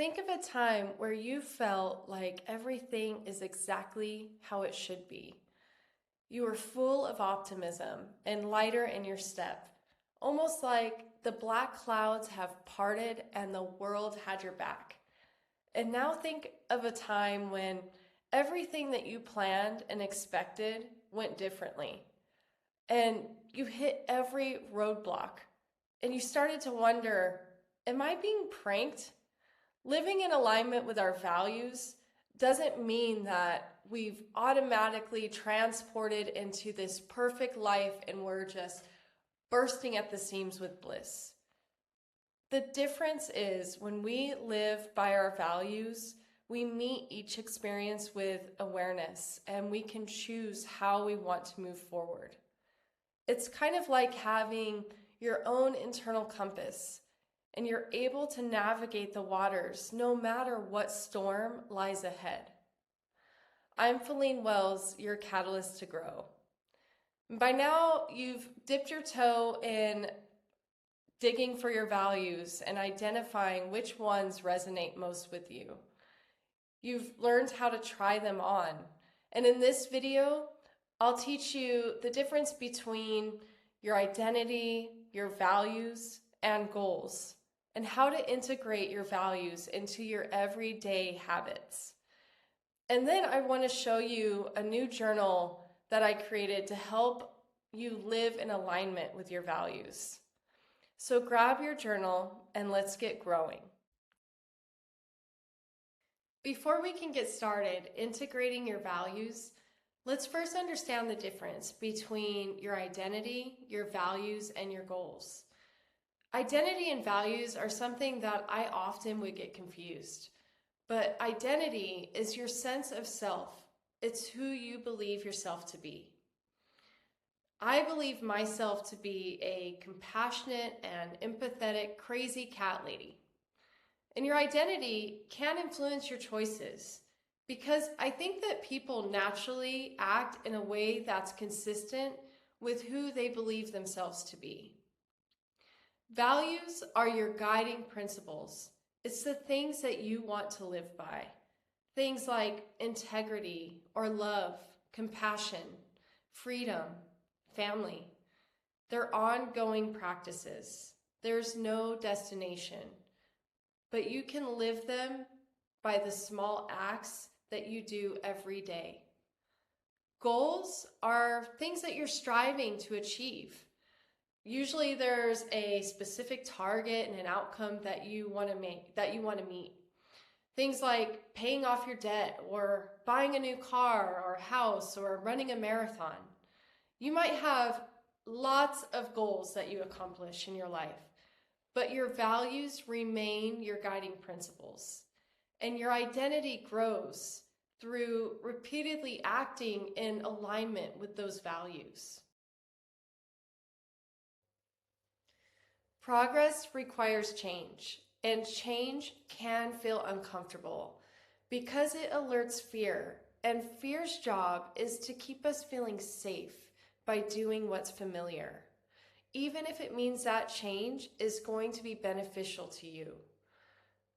Think of a time where you felt like everything is exactly how it should be. You were full of optimism and lighter in your step, almost like the black clouds have parted and the world had your back. And now think of a time when everything that you planned and expected went differently, and you hit every roadblock, and you started to wonder, am I being pranked? Living in alignment with our values doesn't mean that we've automatically transported into this perfect life and we're just bursting at the seams with bliss. The difference is when we live by our values, we meet each experience with awareness and we can choose how we want to move forward. It's kind of like having your own internal compass, and you're able to navigate the waters no matter what storm lies ahead. I'm Fallene Wells, your catalyst to grow. By now, you've dipped your toe in digging for your values and identifying which ones resonate most with you. You've learned how to try them on. And in this video, I'll teach you the difference between your identity, your values, and goals, and how to integrate your values into your everyday habits. And then I want to show you a new journal that I created to help you live in alignment with your values. So grab your journal and let's get growing. Before we can get started integrating your values, let's first understand the difference between your identity, your values, and your goals. Identity and values are something that I often would get confused. But identity is your sense of self. It's who you believe yourself to be. I believe myself to be a compassionate and empathetic, crazy cat lady. And your identity can influence your choices because I think that people naturally act in a way that's consistent with who they believe themselves to be. Values are your guiding principles. It's the things that you want to live by. Things like integrity or love, compassion, freedom, family. They're ongoing practices. There's no destination, but you can live them by the small acts that you do every day. Goals are things that you're striving to achieve. Usually there's a specific target and an outcome that you want to meet. Things like paying off your debt or buying a new car or house or running a marathon. You might have lots of goals that you accomplish in your life, but your values remain your guiding principles. And your identity grows through repeatedly acting in alignment with those values. Progress requires change, and change can feel uncomfortable because it alerts fear, and fear's job is to keep us feeling safe by doing what's familiar, even if it means that change is going to be beneficial to you.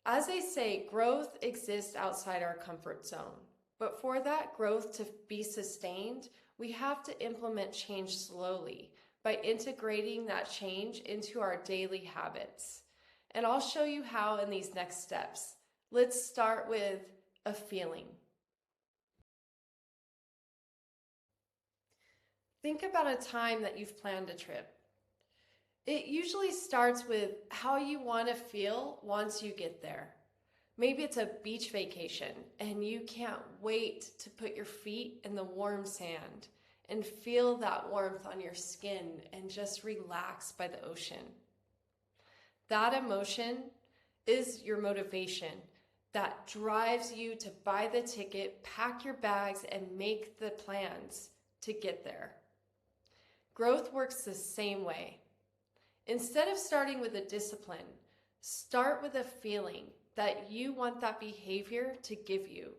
As they say, growth exists outside our comfort zone, but for that growth to be sustained, we have to implement change slowly by integrating that change into our daily habits. And I'll show you how in these next steps. Let's start with a feeling. Think about a time that you've planned a trip. It usually starts with how you want to feel once you get there. Maybe it's a beach vacation and you can't wait to put your feet in the warm sand and feel that warmth on your skin and just relax by the ocean. That emotion is your motivation that drives you to buy the ticket, pack your bags, and make the plans to get there. Growth works the same way. Instead of starting with a discipline, start with a feeling that you want that behavior to give you,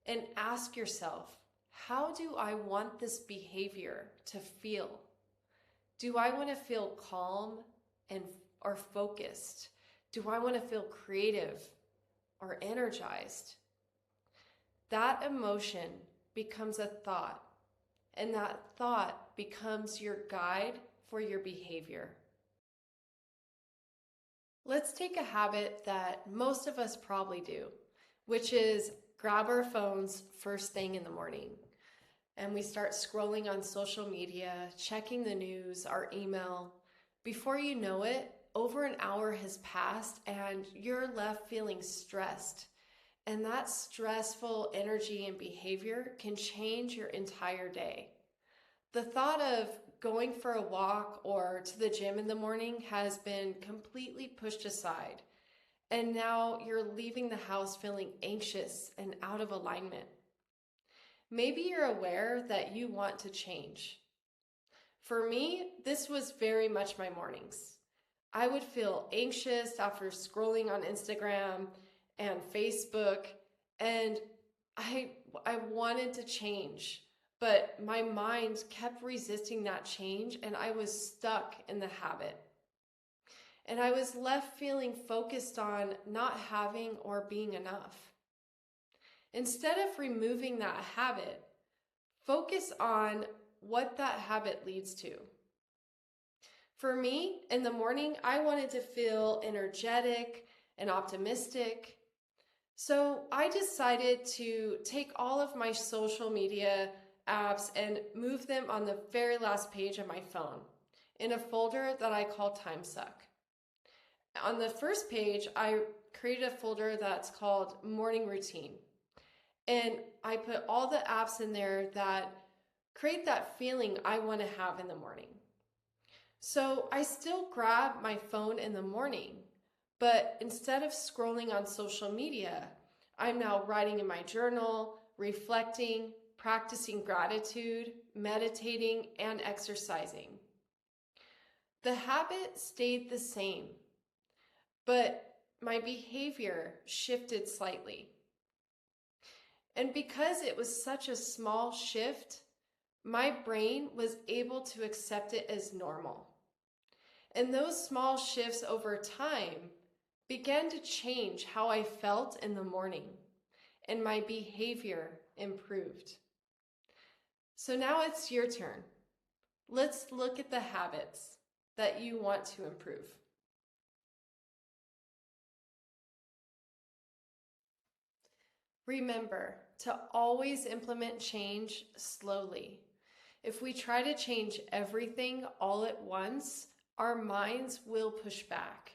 and ask yourself, how do I want this behavior to feel? Do I want to feel calm or focused? Do I want to feel creative or energized. That emotion becomes a thought, and that thought becomes your guide for your behavior. Let's take a habit that most of us probably do, which is grab our phones first thing in the morning. And we start scrolling on social media, checking the news, our email. Before you know it, over an hour has passed and you're left feeling stressed. And that stressful energy and behavior can change your entire day. The thought of going for a walk or to the gym in the morning has been completely pushed aside. And now you're leaving the house feeling anxious and out of alignment. Maybe you're aware that you want to change. For me, this was very much my mornings. I would feel anxious after scrolling on Instagram and Facebook, and I wanted to change, but my mind kept resisting that change, and I was stuck in the habit. And I was left feeling focused on not having or being enough. Instead of removing that habit, focus on what that habit leads to. For me, in the morning, I wanted to feel energetic and optimistic. So I decided to take all of my social media apps and move them on the very last page of my phone in a folder that I call Time Suck. On the first page, I created a folder that's called Morning Routine. And I put all the apps in there that create that feeling I want to have in the morning. So I still grab my phone in the morning, but instead of scrolling on social media, I'm now writing in my journal, reflecting, practicing gratitude, meditating, and exercising. The habit stayed the same, but my behavior shifted slightly. And because it was such a small shift, my brain was able to accept it as normal. And those small shifts over time began to change how I felt in the morning, and my behavior improved. So now it's your turn. Let's look at the habits that you want to improve. Remember to always implement change slowly. If we try to change everything all at once, our minds will push back.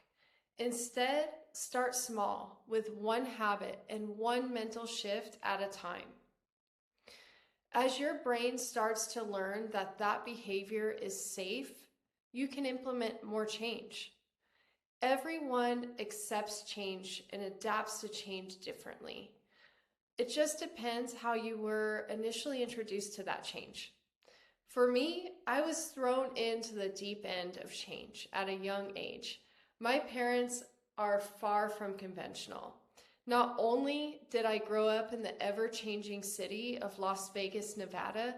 Instead, start small with one habit and one mental shift at a time. As your brain starts to learn that that behavior is safe, you can implement more change. Everyone accepts change and adapts to change differently. It just depends how you were initially introduced to that change. For me, I was thrown into the deep end of change at a young age. My parents are far from conventional. Not only did I grow up in the ever-changing city of Las Vegas, Nevada,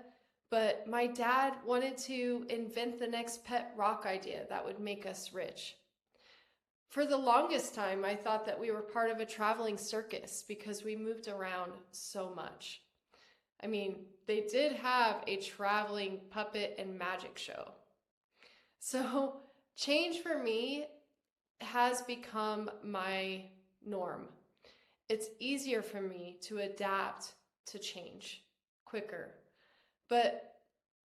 but my dad wanted to invent the next pet rock idea that would make us rich. For the longest time, I thought that we were part of a traveling circus because we moved around so much. I mean, they did have a traveling puppet and magic show. So change for me has become my norm. It's easier for me to adapt to change quicker. But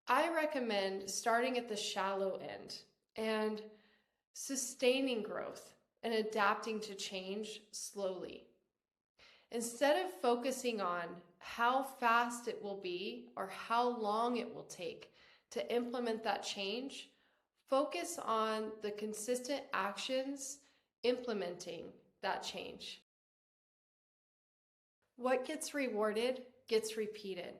I recommend starting at the shallow end and sustaining growth and adapting to change slowly. Instead of focusing on how fast it will be or how long it will take to implement that change, focus on the consistent actions implementing that change. What gets rewarded gets repeated.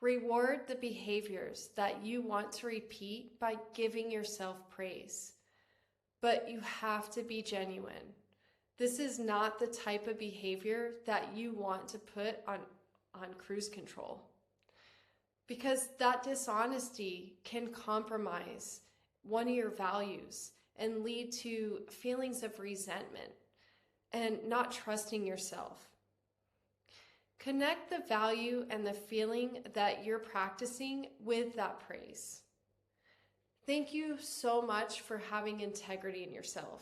Reward the behaviors that you want to repeat by giving yourself praise. But you have to be genuine. This is not the type of behavior that you want to put on cruise control, because that dishonesty can compromise one of your values and lead to feelings of resentment. and not trusting yourself. Connect the value and the feeling that you're practicing with that praise. Thank you so much for having integrity in yourself.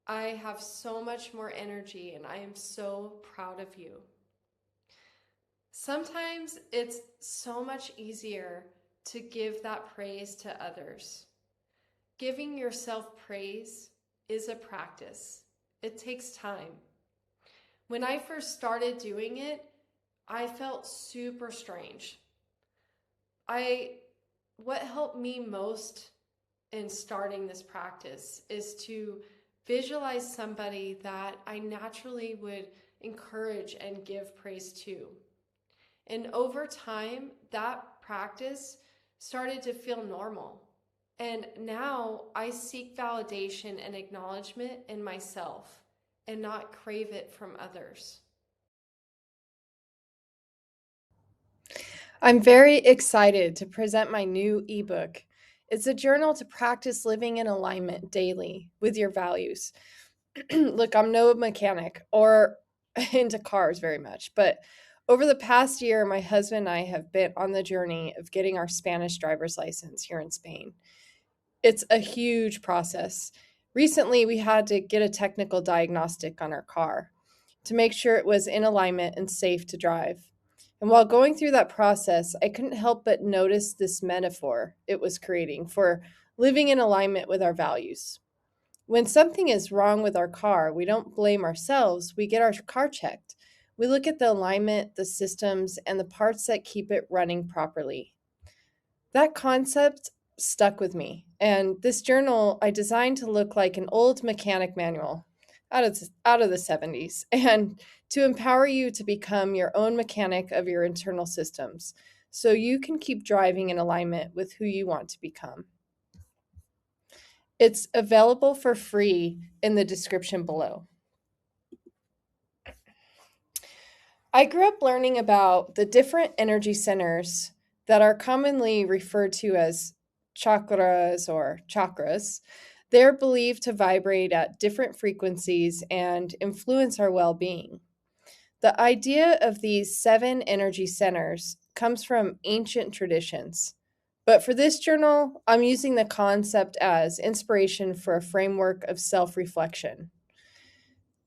I have so much more energy and I am so proud of you. Sometimes it's so much easier to give that praise to others. Giving yourself praise is a practice. It takes time. When I first started doing it, I felt super strange. What helped me most in starting this practice is to visualize somebody that I naturally would encourage and give praise to. And over time, that practice started to feel normal. And now I seek validation and acknowledgement in myself and not crave it from others. I'm very excited to present my new ebook. It's a journal to practice living in alignment daily with your values. Look, I'm no mechanic or into cars very much, but over the past year, my husband and I have been on the journey of getting our Spanish driver's license here in Spain. It's a huge process. Recently, we had to get a technical diagnostic on our car to make sure it was in alignment and safe to drive. And while going through that process, I couldn't help but notice this metaphor it was creating for living in alignment with our values. When something is wrong with our car, we don't blame ourselves, we get our car checked. We look at the alignment, the systems, and the parts that keep it running properly. That concept stuck with me, and this journal I designed to look like an old mechanic manual out of the 70s and to empower you to become your own mechanic of your internal systems so you can keep driving in alignment with who you want to become. It's available for free in the description below. I grew up learning about the different energy centers that are commonly referred to as chakras. They're believed to vibrate at different frequencies and influence our well being. The idea of these seven energy centers comes from ancient traditions. But for this journal, I'm using the concept as inspiration for a framework of self reflection.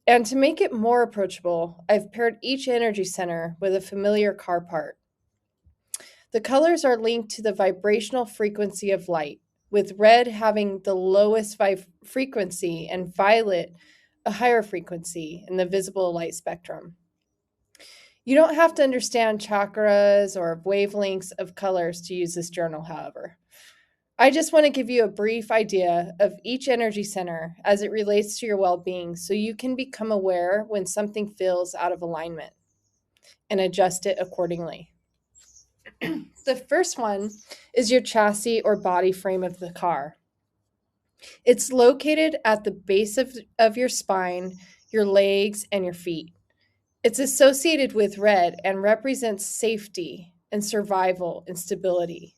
And to make it more approachable, I've paired each energy center with a familiar car part. The colors are linked to the vibrational frequency of light, with red having the lowest frequency and violet a higher frequency in the visible light spectrum. You don't have to understand chakras or wavelengths of colors to use this journal, however. I just want to give you a brief idea of each energy center as it relates to your well being so you can become aware when something feels out of alignment and adjust it accordingly. The first one is your chassis or body frame of the car. It's located at the base of your spine, your legs, and your feet. It's associated with red and represents safety and survival and stability.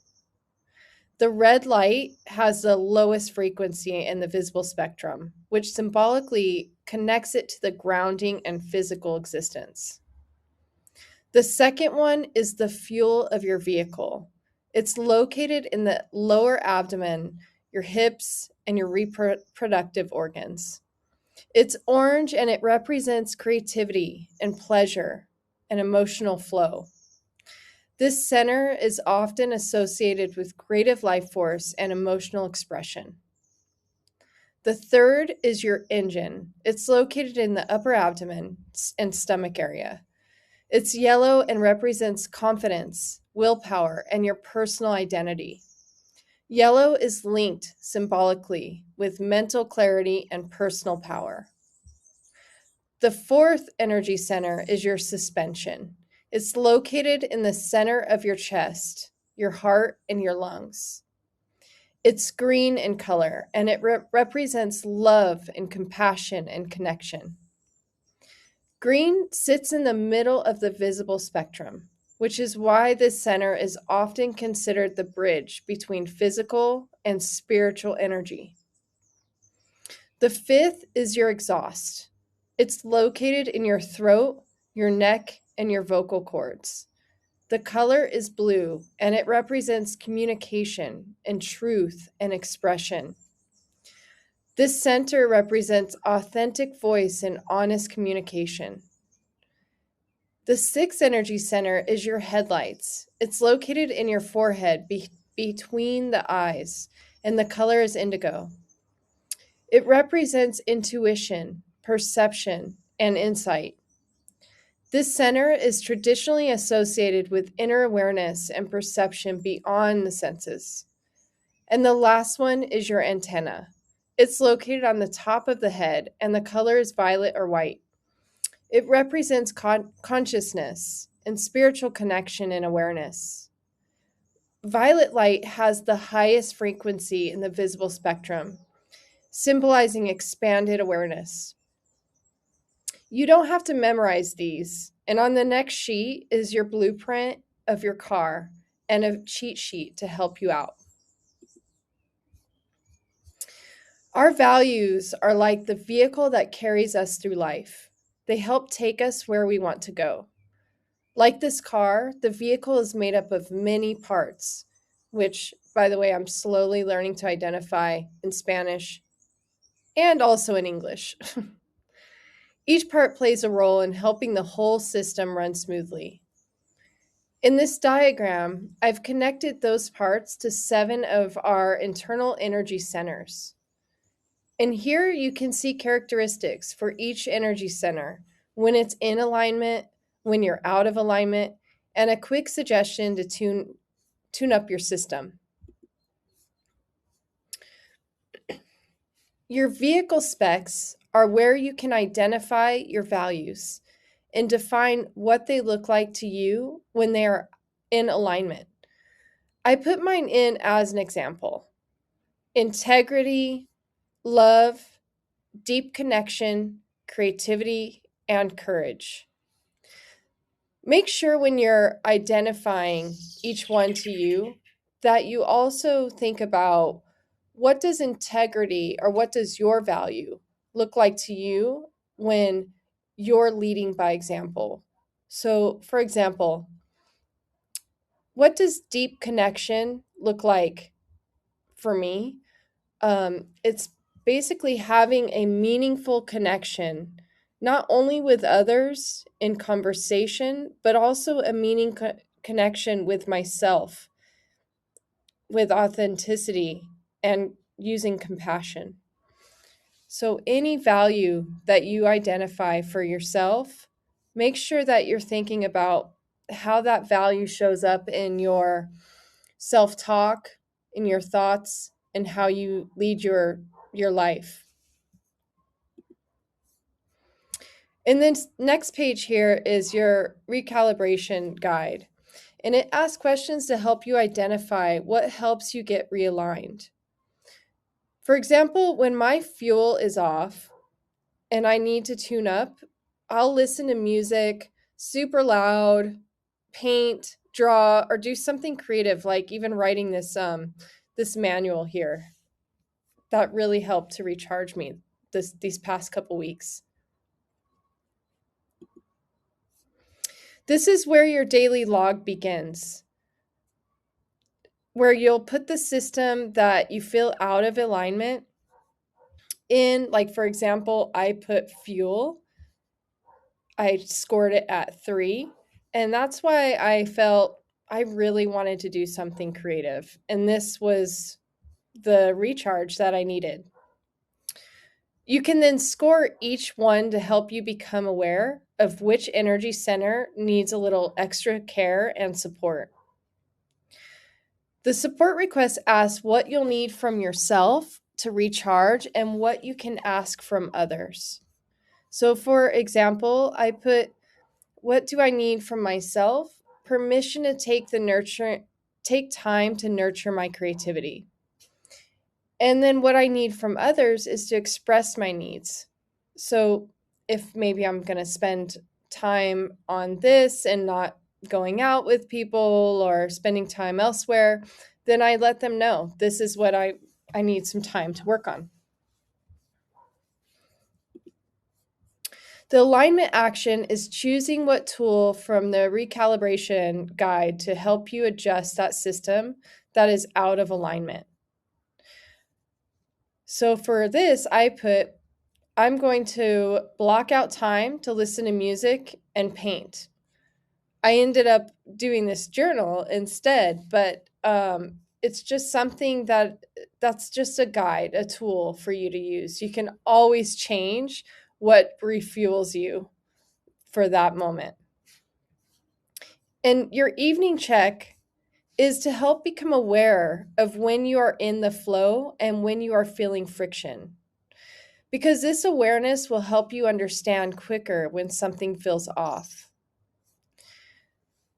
The red light has the lowest frequency in the visible spectrum, which symbolically connects it to the grounding and physical existence. The second one is the fuel of your vehicle. It's located in the lower abdomen, your hips, and your reproductive organs. It's orange and it represents creativity and pleasure and emotional flow. This center is often associated with creative life force and emotional expression. The third is your engine. It's located in the upper abdomen and stomach area. It's yellow and represents confidence, willpower, and your personal identity. Yellow is linked symbolically with mental clarity and personal power. The fourth energy center is your suspension. It's located in the center of your chest, your heart, and your lungs. It's green in color, and it represents love and compassion and connection. Green sits in the middle of the visible spectrum, which is why this center is often considered the bridge between physical and spiritual energy. The fifth is your exhaust. It's located in your throat, your neck, and your vocal cords. The color is blue, and it represents communication and truth and expression. This center represents authentic voice and honest communication. The sixth energy center is your headlights. It's located in your forehead between the eyes, and the color is indigo. It represents intuition, perception, and insight. This center is traditionally associated with inner awareness and perception beyond the senses. And the last one is your antenna. It's located on the top of the head, and the color is violet or white. It represents consciousness and spiritual connection and awareness. Violet light has the highest frequency in the visible spectrum, symbolizing expanded awareness. You don't have to memorize these. And on the next sheet is your blueprint of your car and a cheat sheet to help you out. Our values are like the vehicle that carries us through life. They help take us where we want to go. Like this car, the vehicle is made up of many parts, which, by the way, I'm slowly learning to identify in Spanish and also in English. Each part plays a role in helping the whole system run smoothly. In this diagram, I've connected those parts to 7 of our internal energy centers. And here you can see characteristics for each energy center, when it's in alignment, when you're out of alignment, and a quick suggestion to tune up your system. Your vehicle specs are where you can identify your values and define what they look like to you when they are in alignment. I put mine in as an example: integrity, love, deep connection, creativity, and courage. Make sure when you're identifying each one to you that you also think about, what does integrity or what does your value look like to you when you're leading by example? So, for example, what does deep connection look like for me? It's basically having a meaningful connection, not only with others in conversation, but also a connection with myself, with authenticity and using compassion. So, any value that you identify for yourself, make sure that you're thinking about how that value shows up in your self talk, in your thoughts, and how you lead your life. And then next page here is your recalibration guide. And it asks questions to help you identify what helps you get realigned. For example, when my fuel is off and I need to tune up, I'll listen to music super loud, paint, draw, or do something creative, like even writing this manual here. That really helped to recharge me these past couple weeks. This is where your daily log begins, where you'll put the system that you feel out of alignment in. Like, for example, I put fuel. I scored it at 3. And that's why I felt I really wanted to do something creative. And this was the recharge that I needed. You can then score each one to help you become aware of which energy center needs a little extra care and support. The support request asks what you'll need from yourself to recharge and what you can ask from others. So, for example, I put, what do I need from myself? Permission to take time to nurture my creativity. And then what I need from others is to express my needs. So if maybe I'm going to spend time on this and not going out with people or spending time elsewhere, then I let them know this is what I need some time to work on. The alignment action is choosing what tool from the recalibration guide to help you adjust that system that is out of alignment. So for this, I'm going to block out time to listen to music and paint. I ended up doing this journal instead, but it's just something that's just a guide, a tool for you to use. You can always change what refuels you for that moment. And your evening check is to help become aware of when you are in the flow and when you are feeling friction. Because this awareness will help you understand quicker when something feels off.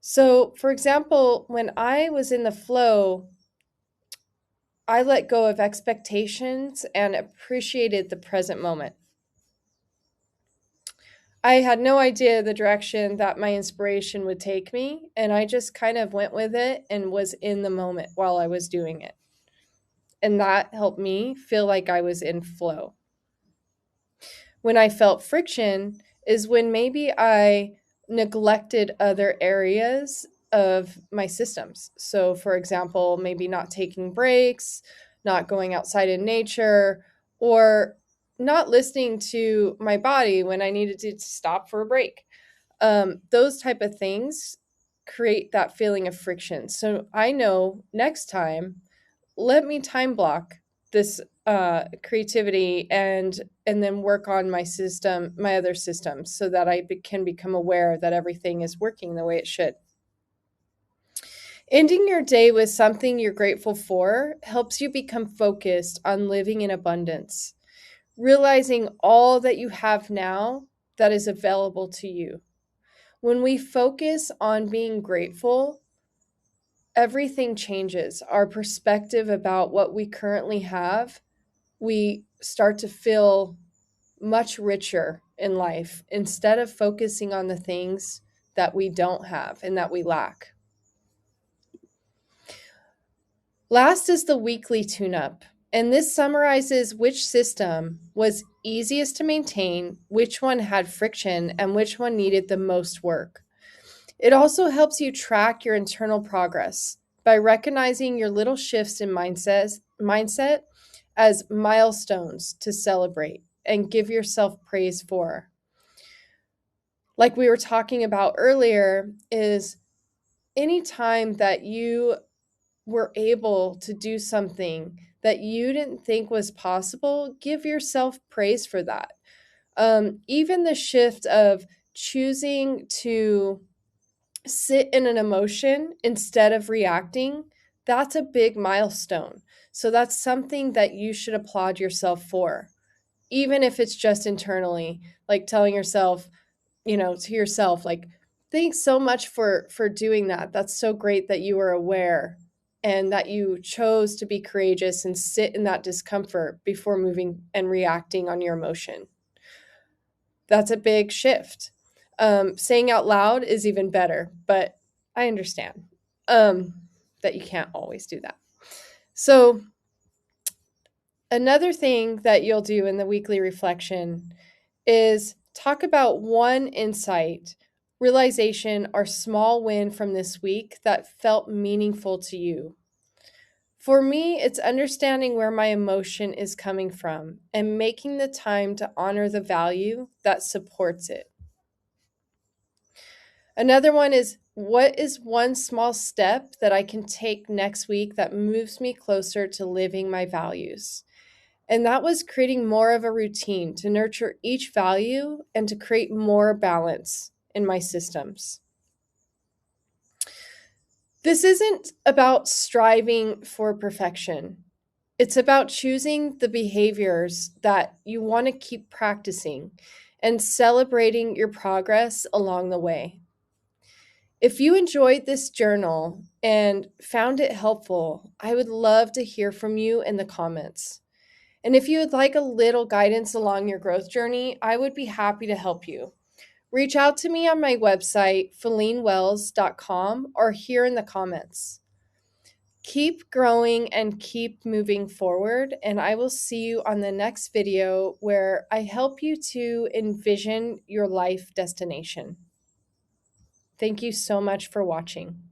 So, for example, when I was in the flow, I let go of expectations and appreciated the present moment. I had no idea the direction that my inspiration would take me, and I just kind of went with it and was in the moment while I was doing it. And that helped me feel like I was in flow. When I felt friction is when maybe I neglected other areas of my systems. So, for example, maybe not taking breaks, not going outside in nature, or not listening to my body when I needed to stop for a break. Those type of things create that feeling of friction. So I know next time, let me time block this creativity and then work on my other systems, so that can become aware that everything is working the way it should. Ending your day with something you're grateful for helps you become focused on living in abundance, realizing all that you have now that is available to you. When we focus on being grateful, everything changes. Our perspective about what we currently have, we start to feel much richer in life instead of focusing on the things that we don't have and that we lack. Last is the weekly tune up, and this summarizes which system was easiest to maintain, which one had friction, and which one needed the most work. It also helps you track your internal progress by recognizing your little shifts in mindset as milestones to celebrate and give yourself praise for. Like we were talking about earlier, is anytime that you were able to do something that you didn't think was possible, give yourself praise for that. Even the shift of choosing to sit in an emotion instead of reacting, that's a big milestone. So that's something that you should applaud yourself for, even if it's just internally, like telling yourself, to yourself, like, thanks so much for doing that. That's so great that you were aware and that you chose to be courageous and sit in that discomfort before moving and reacting on your emotion. That's a big shift. Saying out loud is even better, but I understand that you can't always do that. So, another thing that you'll do in the weekly reflection is talk about one insight, realization, or small win from this week that felt meaningful to you. For me, it's understanding where my emotion is coming from and making the time to honor the value that supports it. Another one is, what is one small step that I can take next week that moves me closer to living my values? And that was creating more of a routine to nurture each value and to create more balance in my systems. This isn't about striving for perfection. It's about choosing the behaviors that you want to keep practicing and celebrating your progress along the way. If you enjoyed this journal and found it helpful, I would love to hear from you in the comments. And if you would like a little guidance along your growth journey, I would be happy to help you. Reach out to me on my website, fallenewells.com, or here in the comments. Keep growing and keep moving forward. And I will see you on the next video where I help you to envision your life destination. Thank you so much for watching.